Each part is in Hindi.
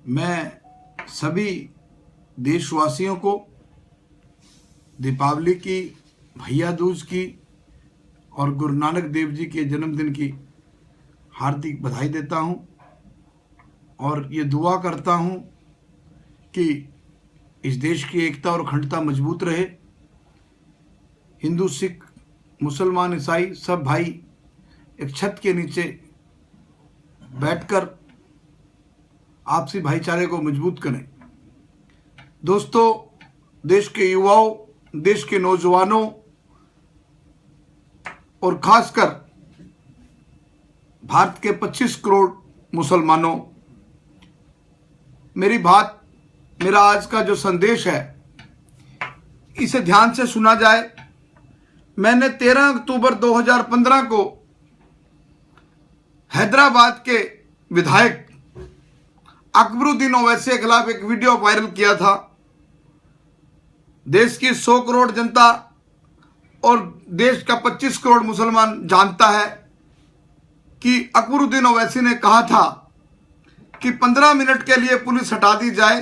मैं सभी देशवासियों को दीपावली की, भैया दूज की और गुरु नानक देव जी के जन्मदिन की हार्दिक बधाई देता हूं और ये दुआ करता हूं कि इस देश की एकता और अखंडता मजबूत रहे। हिंदू, सिख, मुसलमान, ईसाई सब भाई एक छत के नीचे बैठकर आपसी भाईचारे को मजबूत करें। दोस्तों, देश के युवाओं, देश के नौजवानों और खासकर भारत के 25 करोड़ मुसलमानों, मेरा आज का जो संदेश है इसे ध्यान से सुना जाए। मैंने 13 अक्टूबर 2015 को हैदराबाद के विधायक अकबरुद्दीन ओवैसी के खिलाफ एक वीडियो वायरल किया था। देश की 100 करोड़ जनता और देश का 25 करोड़ मुसलमान जानता है कि अकबरुद्दीन ओवैसी ने कहा था कि 15 मिनट के लिए पुलिस हटा दी जाए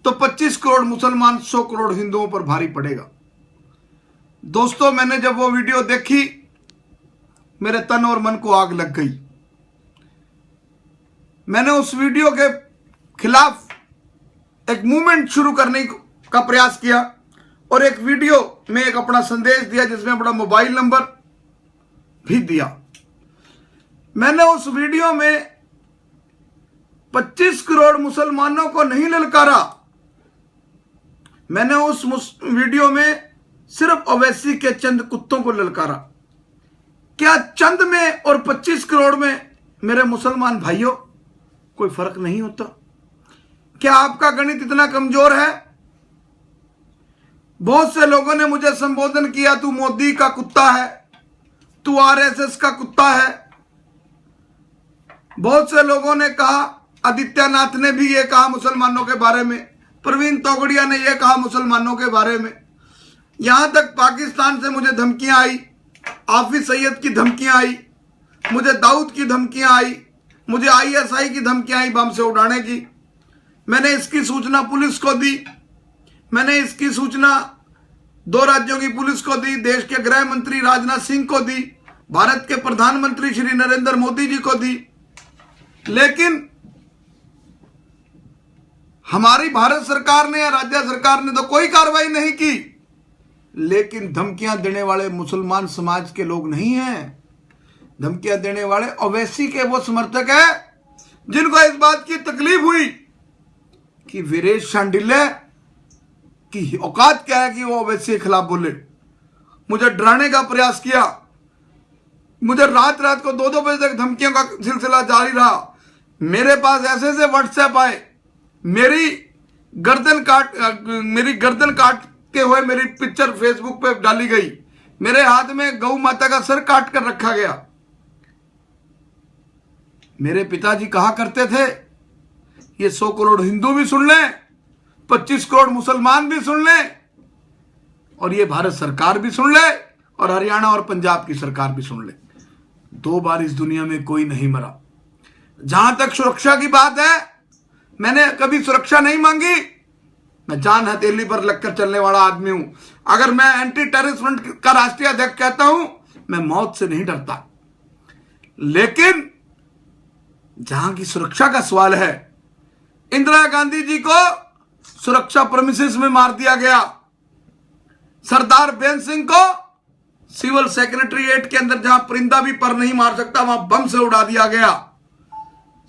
तो 25 करोड़ मुसलमान 100 करोड़ हिंदुओं पर भारी पड़ेगा। दोस्तों, मैंने जब वो वीडियो देखी मेरे तन और मन को आग लग गई। मैंने उस वीडियो के खिलाफ एक मूवमेंट शुरू करने का प्रयास किया और एक वीडियो में एक अपना संदेश दिया जिसमें अपना मोबाइल नंबर भी दिया। मैंने उस वीडियो में 25 करोड़ मुसलमानों को नहीं ललकारा। मैंने उस वीडियो में सिर्फ ओवैसी के चंद कुत्तों को ललकारा। क्या चंद में और 25 करोड़ में मेरे मुसलमान भाइयों कोई फर्क नहीं होता? क्या आपका गणित इतना कमजोर है? बहुत से लोगों ने मुझे संबोधन किया, तू मोदी का कुत्ता है, तू आरएसएस का कुत्ता है। बहुत से लोगों ने कहा, आदित्यनाथ ने भी ये कहा मुसलमानों के बारे में, प्रवीण तोगड़िया ने यह कहा मुसलमानों के बारे में। यहां तक पाकिस्तान से मुझे धमकियां आई, हाफिज सईद की धमकियां आई, मुझे दाऊद की धमकियां आई, मुझे आईएसआई की धमकियां आई बम से उड़ाने की। मैंने इसकी सूचना पुलिस को दी, मैंने इसकी सूचना 2 राज्यों की पुलिस को दी, देश के गृह मंत्री राजनाथ सिंह को दी, भारत के प्रधानमंत्री श्री नरेंद्र मोदी जी को दी। लेकिन हमारी भारत सरकार ने या राज्य सरकार ने तो कोई कार्रवाई नहीं की। लेकिन धमकियां देने वाले मुसलमान समाज के लोग नहीं हैं। धमकियां देने वाले ओवैसी के वो समर्थक हैं जिनको इस बात की तकलीफ हुई कि वीरेश शांडिल्य की औकात क्या है कि वो ओवैसी के खिलाफ बोले। मुझे डराने का प्रयास किया, मुझे रात रात को 2-2 बजे तक धमकियों का सिलसिला जारी रहा। मेरे पास ऐसे व्हाट्सएप आए, मेरी गर्दन काट के हुए मेरी पिक्चर फेसबुक पे डाली गई, मेरे हाथ में गौ माता का सर काट कर रखा गया। मेरे पिताजी कहा करते थे, ये 100 करोड़ हिंदू भी सुन लें, 25 करोड़ मुसलमान भी सुन लें और ये भारत सरकार भी सुन ले और हरियाणा और पंजाब की सरकार भी सुन ले, 2 बार इस दुनिया में कोई नहीं मरा। जहां तक सुरक्षा की बात है, मैंने कभी सुरक्षा नहीं मांगी। मैं जान हथेली पर लगकर चलने वाला आदमी हूं। अगर मैं एंटी टेररिस्ट फ्रंट का राष्ट्रीय अध्यक्ष कहता हूं, मैं मौत से नहीं डरता। लेकिन जहां की सुरक्षा का सवाल है, इंदिरा गांधी जी को सुरक्षा प्रेमिसेस में मार दिया गया। सरदार बेन सिंह को सिविल सेक्रेटरीएट के अंदर जहां परिंदा भी पर नहीं मार सकता वहां बम से उड़ा दिया गया।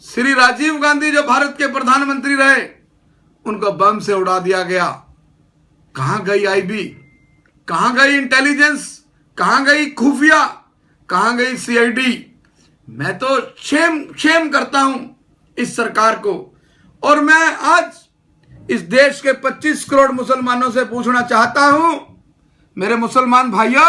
श्री राजीव गांधी जो भारत के प्रधानमंत्री रहे, उनको बम से उड़ा दिया गया। कहां गई आईबी, कहां गई इंटेलिजेंस, कहां गई खुफिया, कहां गई सीआईडी? मैं तो शेम करता हूं इस सरकार को। और मैं आज इस देश के 25 करोड़ मुसलमानों से पूछना चाहता हूं, मेरे मुसलमान भाइयों,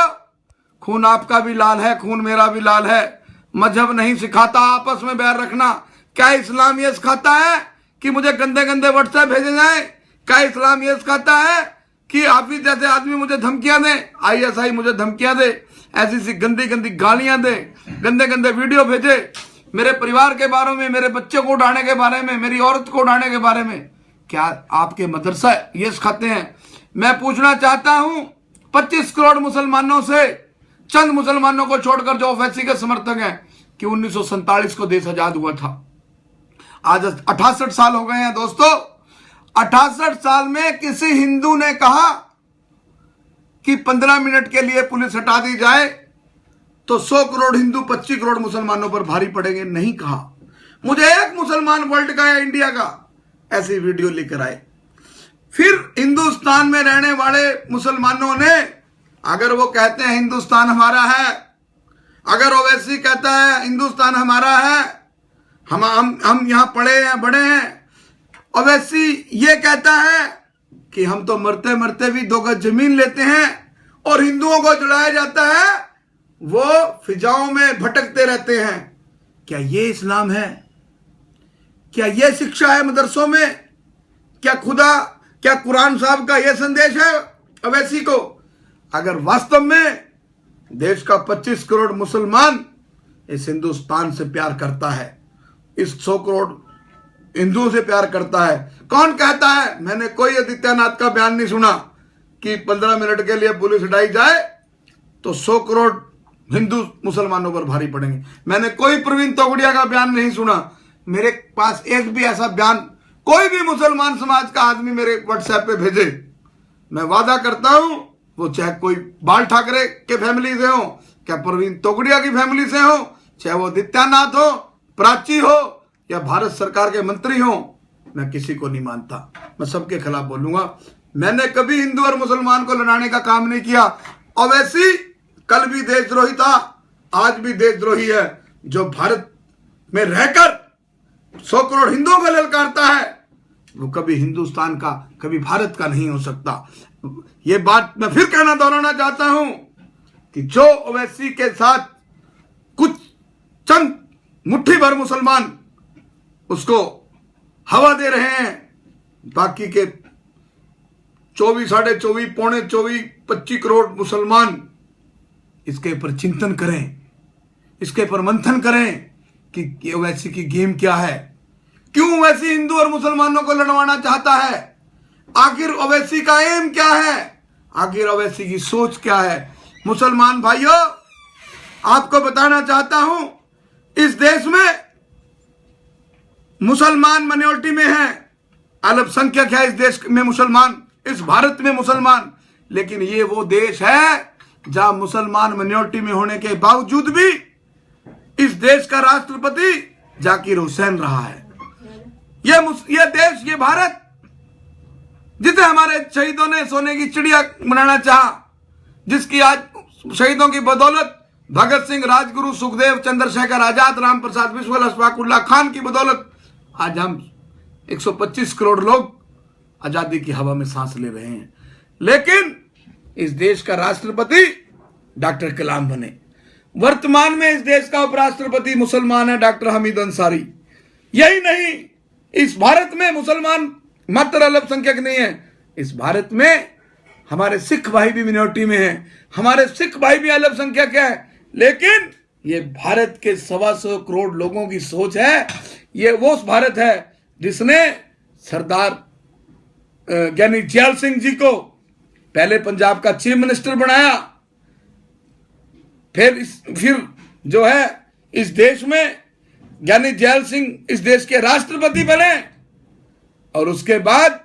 खून आपका भी लाल है, खून मेरा भी लाल है। मजहब नहीं सिखाता आपस में बैर रखना। क्या इस्लाम ये सिखाता है कि मुझे गंदे गंदे व्हाट्सएप भेजे जाए? क्या इस्लाम ये सिखाता है कि हाफिज जैसे आदमी मुझे धमकियां दे, आईएसआई मुझे धमकियां दे, ऐसी सी गंदी गंदी गालियां दे, गंदे गंदे वीडियो भेजे? मेरे परिवार के बारे में, मेरे बच्चे को उठाने के बारे में, मेरी औरत को उठाने के बारे में क्या आपके मदरसा ये सिखाते हैं? मैं पूछना चाहता हूं 25 करोड़ मुसलमानों से, चंद मुसलमानों को छोड़कर जो ओवैसी के समर्थक हैं, कि 1947 को देश आजाद हुआ था। आज 68 साल हो गए हैं दोस्तों। 68 साल में किसी हिंदू ने कहा कि 15 मिनट के लिए पुलिस हटा दी जाए तो 100 करोड़ हिंदू 25 करोड़ मुसलमानों पर भारी पड़ेंगे? नहीं कहा। मुझे एक मुसलमान वर्ल्ड का या इंडिया का ऐसी वीडियो लेकर आए। फिर हिंदुस्तान में रहने वाले मुसलमानों ने, अगर वो कहते हैं हिंदुस्तान हमारा है, अगर ओवैसी कहता है हिंदुस्तान हमारा है, हम यहां पढ़े हैं बड़े हैं, ओवैसी ये कहता है कि हम तो मरते मरते भी 2 गज जमीन लेते हैं, और हिंदुओं को जलाया जाता है, वो फिजाओं में भटकते रहते हैं। क्या ये इस्लाम है? क्या ये शिक्षा है मदरसों में? क्या कुरान साहब का ये संदेश है ओवैसी को? अगर वास्तव में देश का 25 करोड़ मुसलमान इस हिंदुस्तान से प्यार करता है, इस 100 करोड़ हिंदुओं से प्यार करता है, कौन कहता है? मैंने कोई आदित्यनाथ का बयान नहीं सुना कि 15 मिनट के लिए पुलिस हटाई जाए तो 100 करोड़ हिंदू मुसलमानों पर भारी पड़ेंगे। मैंने कोई प्रवीण तोगड़िया का बयान नहीं सुना। मेरे पास एक भी ऐसा बयान कोई भी मुसलमान समाज का आदमी मेरे व्हाट्सएप पे भेजे, मैं वादा करता हूं वो चाहे कोई बाल ठाकरे के फैमिली से हो, क्या प्रवीण तोगड़िया की फैमिली से हो, चाहे वो आदित्यनाथ हो, प्राची हो, या भारत सरकार के मंत्री हो, मैं किसी को नहीं मानता। मैं सबके खिलाफ बोलूंगा। मैंने कभी हिंदू और मुसलमान को लड़ाने का काम नहीं किया। ओवैसी कल भी देशद्रोही था, आज भी देशद्रोही है। जो भारत में रहकर 100 करोड़ हिंदुओं को ललकारता है, वो कभी हिंदुस्तान का, कभी भारत का नहीं हो सकता। ये बात मैं फिर कहना दोहराना चाहता हूं कि जो ओवैसी के साथ कुछ चंद मुट्ठी भर मुसलमान उसको हवा दे रहे हैं, बाकी के 24, 24.5, पौने 24, 25 करोड़ मुसलमान इसके ऊपर चिंतन करें, इसके ऊपर मंथन करें कि ओवैसी की गेम क्या है, क्यों ओवैसी हिंदू और मुसलमानों को लड़वाना चाहता है, आखिर ओवैसी का एम क्या है, आखिर ओवैसी की सोच क्या है। मुसलमान भाइयों, आपको बताना चाहता हूं, इस देश में मुसलमान माइनॉरिटी में है, अल्पसंख्यक है इस देश में मुसलमान, इस भारत में मुसलमान, लेकिन ये वो देश है जहां मुसलमान माइनॉरिटी में होने के बावजूद भी इस देश का राष्ट्रपति जाकिर हुसैन रहा है। ये देश, ये भारत, जिसे हमारे शहीदों ने सोने की चिड़िया बनाना चाहा, जिसकी आज शहीदों की बदौलत, भगत सिंह, राजगुरु, सुखदेव, चंद्रशेखर आजाद, राम प्रसाद बिस्मिल, अशफाकुल्लाह खान की बदौलत आज हम 125 करोड़ लोग आजादी की हवा में सांस ले रहे हैं। लेकिन इस देश का राष्ट्रपति डॉक्टर कलाम बने। वर्तमान में इस देश का उपराष्ट्रपति मुसलमान है, डॉक्टर हमीद अंसारी। यही नहीं, इस भारत में मुसलमान मात्र अल्पसंख्यक नहीं है, इस भारत में हमारे सिख भाई भी मिनोरिटी में हैं, हमारे सिख भाई भी अल्पसंख्यक है। लेकिन ये भारत के 125 करोड़ लोगों की सोच है। ये वो भारत है जिसने सरदार ज्ञानी जैल सिंह जी को पहले पंजाब का चीफ मिनिस्टर बनाया, फिर जो है इस देश में ज्ञानी जैल सिंह इस देश के राष्ट्रपति बने, और उसके बाद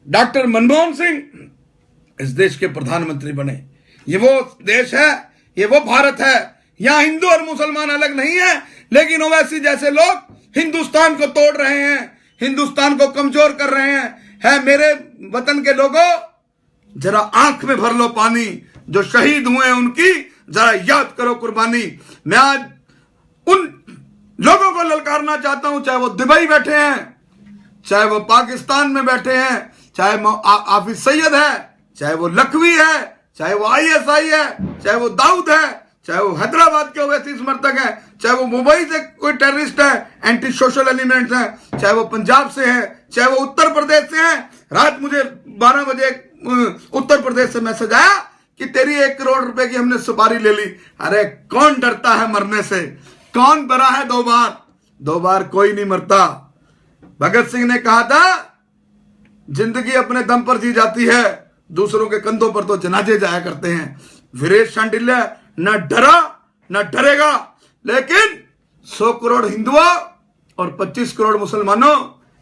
डॉक्टर मनमोहन सिंह इस देश के प्रधानमंत्री बने। ये वो देश है, ये वो भारत है। यहां हिंदू और मुसलमान अलग नहीं है, लेकिन ओवैसी जैसे लोग हिंदुस्तान को तोड़ रहे हैं, हिंदुस्तान को कमजोर कर रहे हैं। है मेरे वतन के लोगों, जरा आंख में भर लो पानी, जो शहीद हुए हैं उनकी जरा याद करो कुर्बानी। मैं आज उन लोगों को ललकारना चाहता हूं, चाहे वो दुबई बैठे हैं, चाहे वो पाकिस्तान में बैठे हैं, चाहे वो हाफिज सैयद है, चाहे वो लखवी है, चाहे वो ISI है, चाहे वो दाऊद है, चाहे वो हैदराबाद के ओवैसी समर्थक है, चाहे वो मुंबई से कोई टेररिस्ट है, एंटी सोशल एलिमेंट्स है, चाहे वो पंजाब से है, चाहे वो उत्तर प्रदेश से है। रात मुझे 12 बजे उत्तर प्रदेश से मैसेज आया कि तेरी 1 करोड़ रुपए की हमने सुपारी ले ली। अरे कौन डरता है मरने से, कौन मरा है 2 बार? 2 बार कोई नहीं मरता। भगत सिंह ने कहा था जिंदगी अपने दम पर जी जाती है, दूसरों के कंधों पर तो जनाजे जाया करते हैं। वीरेश शांडिल्य न डरा न डरेगा, लेकिन 100 करोड़ हिंदुओं और 25 करोड़ मुसलमानों,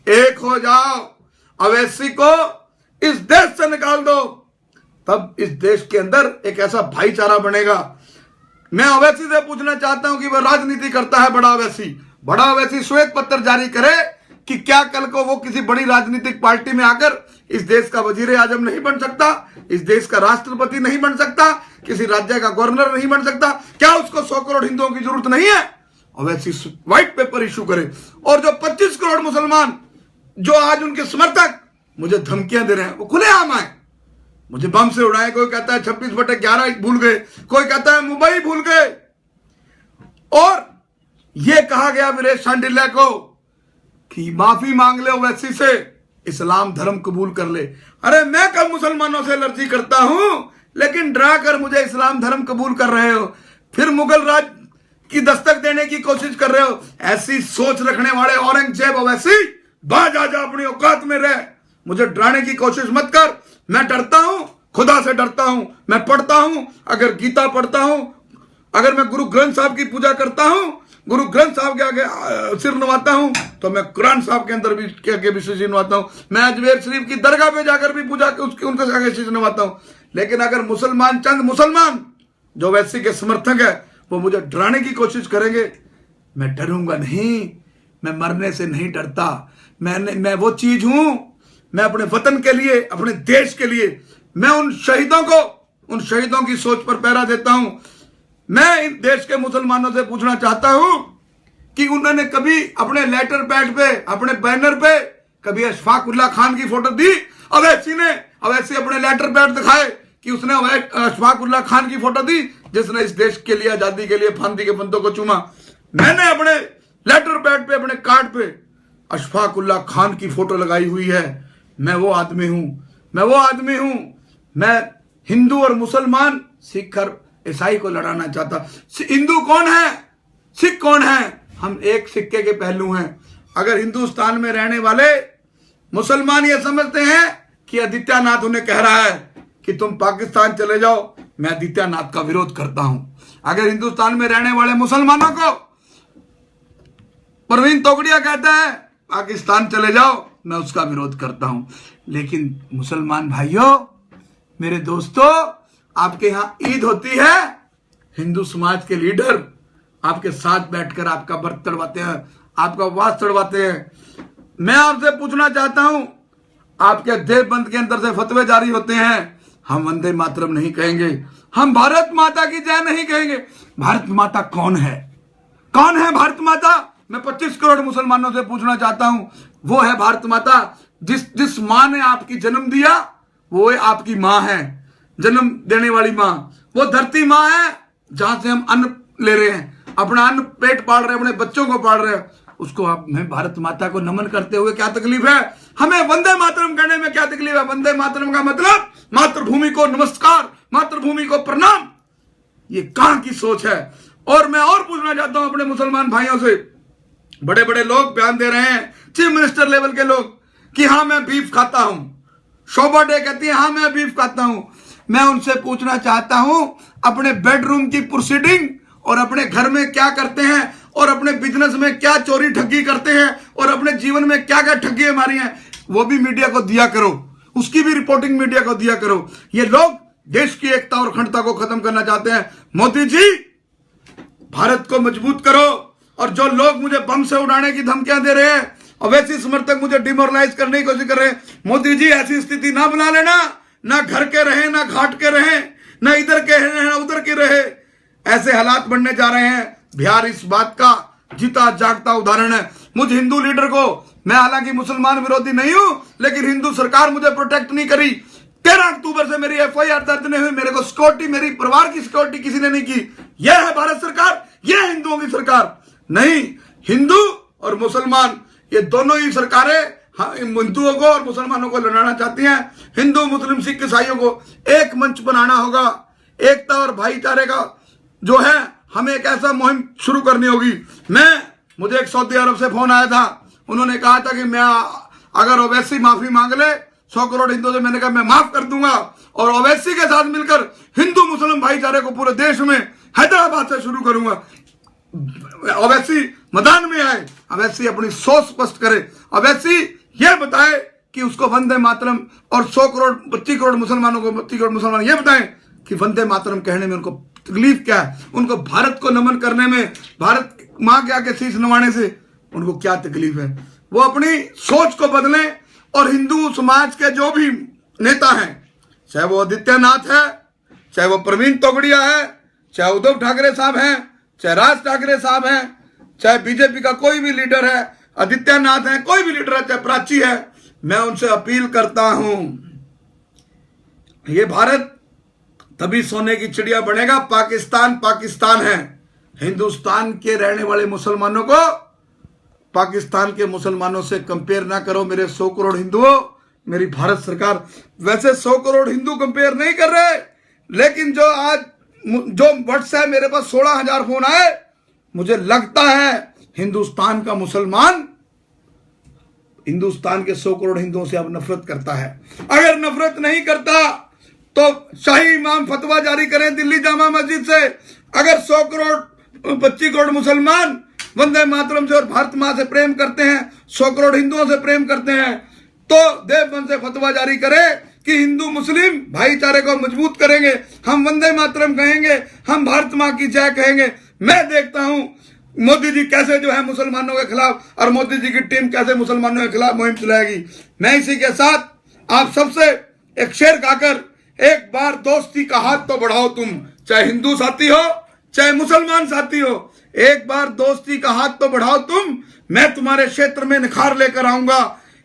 एक हो जाओ, अवैसी को इस देश से निकाल दो, तब इस देश के अंदर एक ऐसा भाईचारा बनेगा। मैं अवैसी से पूछना चाहता हूं कि वह राजनीति करता है बड़ा अवैसी श्वेत पत्र जारी करे कि क्या कल को वो किसी बड़ी राजनीतिक पार्टी में आकर इस देश का वजीर आजम नहीं बन सकता, इस देश का राष्ट्रपति नहीं बन सकता, किसी राज्य का गवर्नर नहीं बन सकता? क्या उसको 100 करोड़ हिंदुओं की जरूरत नहीं है? अवैसी व्हाइट पेपर इशू करे। और जो 25 करोड़ मुसलमान जो आज उनके समर्थक मुझे धमकियां दे रहे हैं, वो खुलेआम आए, मुझे बम से उड़ाए। कोई कहता है 26/11 भूल गए, कोई कहता है मुंबई भूल गए। और यह कहा गया वीरेश शांडिल्य को कि माफी मांग ले ओवैसी से, इस्लाम धर्म कबूल कर ले। अरे मैं कब मुसलमानों से एलर्जी करता हूं, लेकिन डरा कर मुझे इस्लाम धर्म कबूल कर रहे हो, फिर मुगल राज की दस्तक देने की कोशिश कर रहे हो। ऐसी सोच रखने वाले औरंगजेब ओवैसी, बाज आजा, अपनी औकात में रह, मुझे डराने की कोशिश मत कर। मैं डरता हूं, खुदा से डरता हूं, मैं पढ़ता हूं, अगर गीता पढ़ता हूं, अगर मैं गुरु ग्रंथ साहब की पूजा करता हूं, गुरु ग्रंथ साहब के आगे सिर नवाता हूं, तो मैं कुरान साहब के अंदर भी के आगे भी सिर नवाता हूं। मैं अजमेर शरीफ की दरगाह पे जाकर भी पूजा उनके आगे सिर नवाता हूं। लेकिन अगर चंद मुसलमान जो वैसी के समर्थक है वो मुझे डराने की कोशिश करेंगे, मैं डरूंगा नहीं। मैं मरने से नहीं डरता। मैं वो चीज हूं, मैं अपने वतन के लिए, अपने देश के लिए, मैं उन शहीदों की सोच पर पहरा देता हूं। मैं इन देश के मुसलमानों से पूछना चाहता हूं कि उन्होंने कभी अपने लेटर पैड पे, अपने बैनर पे कभी अशफाक उल्लाह खान की फोटो दी? अवैसी अपने लेटर पैड दिखाए कि उसने अशफाक उल्लाह खान की फोटो दी जिसने इस देश के लिए, आजादी के लिए फांसी के फंदों को चूमा। मैंने अपने लेटर पैड पे, अपने कार्ड पे अशफाक उल्लाह खान की फोटो लगाई हुई है। मैं वो आदमी हूं। मैं हिंदू और मुसलमान, सिख और ईसाई को लड़ाना चाहता। हिंदू कौन है, सिख कौन है? हम एक सिक्के के पहलू हैं। अगर हिंदुस्तान में रहने वाले मुसलमान ये समझते हैं कि आदित्यनाथ उन्हें कह रहा है कि तुम पाकिस्तान चले जाओ, मैं आदित्यनाथ का विरोध करता हूं। अगर हिंदुस्तान में रहने वाले मुसलमानों को प्रवीण तोगड़िया कहता है पाकिस्तान चले जाओ, मैं उसका विरोध करता हूं। लेकिन मुसलमान भाइयों, मेरे दोस्तों, आपके यहां ईद होती है, हिंदू समाज के लीडर आपके साथ बैठकर आपका व्रत तड़वाते हैं, आपका उपवास तड़वाते हैं। मैं आपसे पूछना चाहता हूं, आपके देवबंद के अंदर से फतवे जारी होते हैं, हम वंदे मातरम नहीं कहेंगे, हम भारत माता की जय नहीं कहेंगे। भारत माता कौन है? कौन है भारत माता? मैं 25 करोड़ मुसलमानों से पूछना चाहता हूं, वो है भारत माता जिस मां ने आपकी जन्म दिया, वो आपकी मां है, जन्म देने वाली मां। वो धरती मां है जहां से हम अन्न ले रहे हैं, अपना अन्न पेट पाल रहे हैं, अपने बच्चों को पाल रहे हैं। उसको आप हमें भारत माता को नमन करते हुए क्या तकलीफ है? हमें वंदे मातरम कहने में क्या तकलीफ है? वंदे मातरम का मतलब मातृभूमि को नमस्कार, मातृभूमि को प्रणाम। ये कहां की सोच है? और मैं और पूछना चाहता हूं अपने मुसलमान भाइयों से, बड़े बड़े लोग बयान दे रहे हैं, चीफ मिनिस्टर लेवल के लोग, कि हां मैं बीफ खाता हूं। शोभा डे कहती है हां मैं बीफ खाता हूं। मैं उनसे पूछना चाहता हूं, अपने बेडरूम की प्रोसीडिंग और अपने घर में क्या करते हैं, और अपने बिजनेस में क्या चोरी ठगी करते हैं, और अपने जीवन में क्या क्या ठगी मारी हैं, वो भी मीडिया को दिया करो, उसकी भी रिपोर्टिंग मीडिया को दिया करो। ये लोग देश की एकता और अखंडता को खत्म करना चाहते हैं। मोदी जी, भारत को मजबूत करो। और जो लोग मुझे बम से उड़ाने की धमकियां दे रहे हैं, और वैसे समर्थक मुझे डिमोरलाइज करने की कोशिश कर रहे हैं, मोदी जी ऐसी स्थिति ना बना लेना, ना घर के रहे, ना घाट के रहे, ना इधर के रहे, ना उधर के रहे। ऐसे हालात बनने जा रहे हैं। बिहार इस बात का जीता जागता उदाहरण है। मुझ हिंदू लीडर को, मैं हालांकि मुसलमान विरोधी नहीं हूं, लेकिन हिंदू सरकार मुझे प्रोटेक्ट नहीं करी। 13 अक्टूबर से मेरी FIR दर्ज नहीं हुई, मेरे को सिक्योरिटी, मेरी परिवार की सिक्योरिटी किसी ने नहीं की। यह है भारत सरकार, यह है हिंदुओं की सरकार। नहीं, हिंदू और मुसलमान ये दोनों ही सरकारें हिंदुओं को और मुसलमानों को लड़ाना चाहती हैं। हिंदू, मुस्लिम, सिख, ईसाइयों को एक मंच बनाना होगा। एकता और भाईचारे का जो है हमें एक ऐसा मुहिम शुरू करनी होगी। मुझे एक सऊदी अरब से फोन आया था, उन्होंने कहा था कि मैं अगर ओवैसी माफी मांग ले 100 करोड़ हिंदुओं से, मैंने कहा मैं माफ कर दूंगा और ओवैसी के साथ मिलकर हिंदू मुस्लिम भाईचारे को पूरे देश में हैदराबाद से शुरू करूंगा। ओवैसी मैदान में आए, ओवैसी अपनी सोच स्पष्ट करे, ओवैसी यह बताए कि उसको वंदे मातरम और 100 करोड़ 25 करोड़ मुसलमानों को 32 करोड़ मुसलमान ये बताएं कि वंदे मातरम कहने में उनको तकलीफ क्या है, उनको भारत को नमन करने में, भारत मां के आगे शीश नवाने से उनको क्या तकलीफ है। वो अपनी सोच को बदलें और हिंदू समाज के जो भी नेता हैं, चाहे वो आदित्यनाथ है, चाहे वो प्रवीण तोगड़िया है, चाहे उद्धव ठाकरे साहब हैं, चाहे राज ठाकरे साहब हैं, चाहे बीजेपी का कोई भी लीडर है, आदित्यनाथ है, कोई भी लीडर है, चाहे प्राची है, मैं उनसे अपील करता हूं, ये भारत तभी सोने की चिड़िया बनेगा, पाकिस्तान पाकिस्तान है। हिंदुस्तान के रहने वाले मुसलमानों को पाकिस्तान के मुसलमानों से कंपेयर ना करो मेरे 100 करोड़ हिंदुओं। मेरी भारत सरकार वैसे 100 करोड़ हिंदू कंपेयर नहीं कर रहे, लेकिन जो व्हाट्सएप मेरे पास 16,000 फोन आए, मुझे लगता है हिंदुस्तान का मुसलमान हिंदुस्तान के 100 करोड़ हिंदुओं से अब नफरत करता है। अगर नफरत नहीं करता तो शाही इमाम फतवा जारी करें दिल्ली जामा मस्जिद से, अगर 100 करोड़ 25 करोड़ मुसलमान वंदे मातरम से और भारत मां से प्रेम करते हैं, 100 करोड़ हिंदुओं से प्रेम करते हैं, तो देवबंद से फतवा जारी करे कि हिंदू मुस्लिम भाईचारे को मजबूत करेंगे, हम वंदे मातरम कहेंगे, हम भारत मां की जय कहेंगे। मैं देखता हूं मोदी जी कैसे जो है मुसलमानों के खिलाफ, और मोदी जी की टीम कैसे मुसलमानों के खिलाफ मुहिम चलाएगी। मैं इसी के साथ आप सबसे एक शेर गाकर, एक बार दोस्ती का हाथ तो बढ़ाओ तुम, चाहे हिंदू साथी हो चाहे मुसलमान साथी हो, एक बार दोस्ती का हाथ तो बढ़ाओ तुम, मैं तुम्हारे क्षेत्र में निखार लेकर आऊंगा।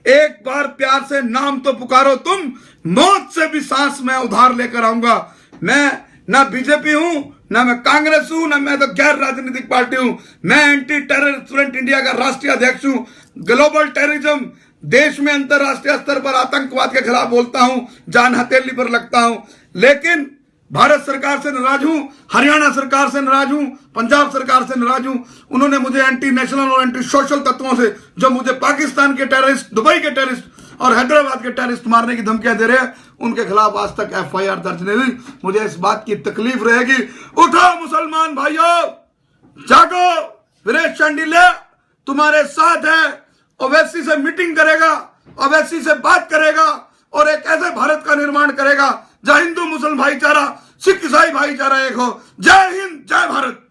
एक बार प्यार से नाम तो पुकारो तुम, मौत से भी सांस मैं उधार लेकर आऊंगा। मैं ना बीजेपी हूं, ना मैं कांग्रेस हूं, ना मैं तो गैर राजनीतिक पार्टी हूं। मैं एंटी टेरर स्टूडेंट इंडिया का राष्ट्रीय अध्यक्ष हूं। ग्लोबल टेररिज्म, देश में अंतरराष्ट्रीय स्तर पर आतंकवाद के खिलाफ बोलता हूं, जान हथेली पर लगता हूं, लेकिन भारत सरकार से नाराज हूं, हरियाणा सरकार से नाराज हूं, पंजाब सरकार से नाराज हूं। उन्होंने मुझे एंटी नेशनल और एंटी सोशल तत्वों से, जो मुझे पाकिस्तान के टेररिस्ट, दुबई के टेररिस्ट और हैदराबाद के टेररिस्ट मारने की धमकियां दे रहे हैं, उनके खिलाफ आज तक FIR दर्ज नहीं हुई। मुझे इस बात की तकलीफ रहेगी। उठो मुसलमान भाइयों, जागो, वीरेश शांडिल्य तुम्हारे साथ है, ओवैसी से मीटिंग करेगा, ओवैसी से बात करेगा और एक ऐसे भारत का निर्माण करेगा जहां हिंदू मुस्लिम भाईचारा, सिख ईसाई भाईचारा एक हो। जय हिंद, जय भारत।